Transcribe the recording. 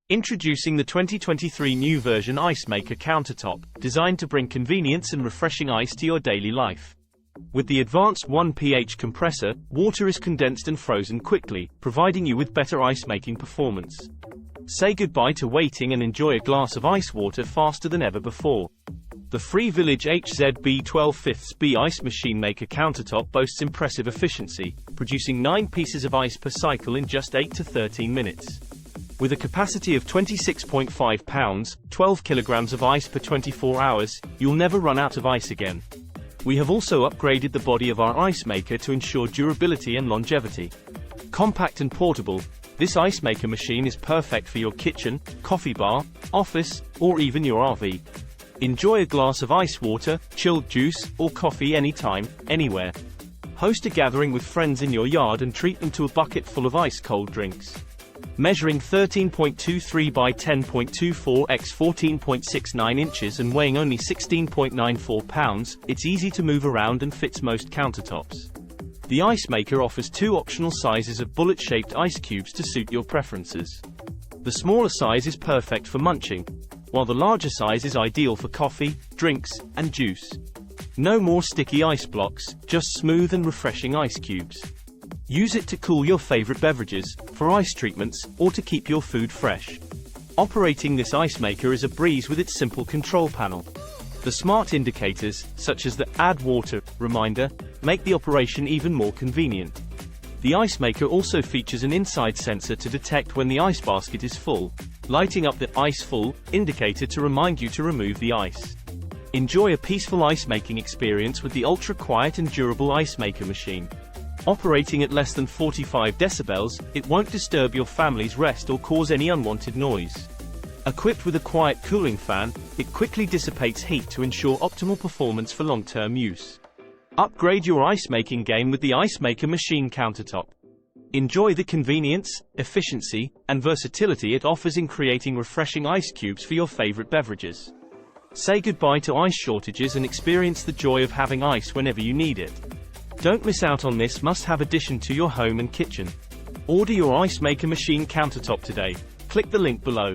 Introducing the 2023 new version Ice Maker Countertop, designed to bring convenience and refreshing ice to your daily life. With the advanced 1 pH compressor, water is condensed and frozen quickly, providing you with better ice-making performance. Say goodbye to waiting and enjoy a glass of ice water faster than ever before. The Free Village HZB 12/5B Ice Machine Maker Countertop boasts impressive efficiency, producing 9 pieces of ice per cycle in just 8 to 13 minutes. With a capacity of 26.5 pounds, 12 kilograms of ice per 24 hours, you'll never run out of ice again. We have also upgraded the body of our ice maker to ensure durability and longevity. Compact and portable, this ice maker machine is perfect for your kitchen, coffee bar, office, or even your RV. Enjoy a glass of ice water, chilled juice, or coffee anytime, anywhere. Host a gathering with friends in your yard and treat them to a bucket full of ice-cold drinks. Measuring 13.23 by 10.24 x 14.69 inches and weighing only 16.94 pounds, it's easy to move around and fits most countertops. The Ice Maker offers 2 optional sizes of bullet-shaped ice cubes to suit your preferences. The smaller size is perfect for munching, while the larger size is ideal for coffee, drinks, and juice. No more sticky ice blocks, just smooth and refreshing ice cubes. Use it to cool your favorite beverages, for ice treatments, or to keep your food fresh. Operating this ice maker is a breeze with its simple control panel. The smart indicators, such as the Add Water reminder, make the operation even more convenient. The ice maker also features an inside sensor to detect when the ice basket is full, lighting up the Ice Full indicator to remind you to remove the ice. Enjoy a peaceful ice making experience with the ultra-quiet and durable ice maker machine. Operating at less than 45 decibels, it won't disturb your family's rest or cause any unwanted noise. Equipped with a quiet cooling fan, it quickly dissipates heat to ensure optimal performance for long-term use. Upgrade your ice-making game with the Ice Maker Machine Countertop. Enjoy the convenience, efficiency, and versatility it offers in creating refreshing ice cubes for your favorite beverages. Say goodbye to ice shortages and experience the joy of having ice whenever you need it. Don't miss out on this must-have addition to your home and kitchen. Order your Ice Maker Machine Countertop today. Click the link below.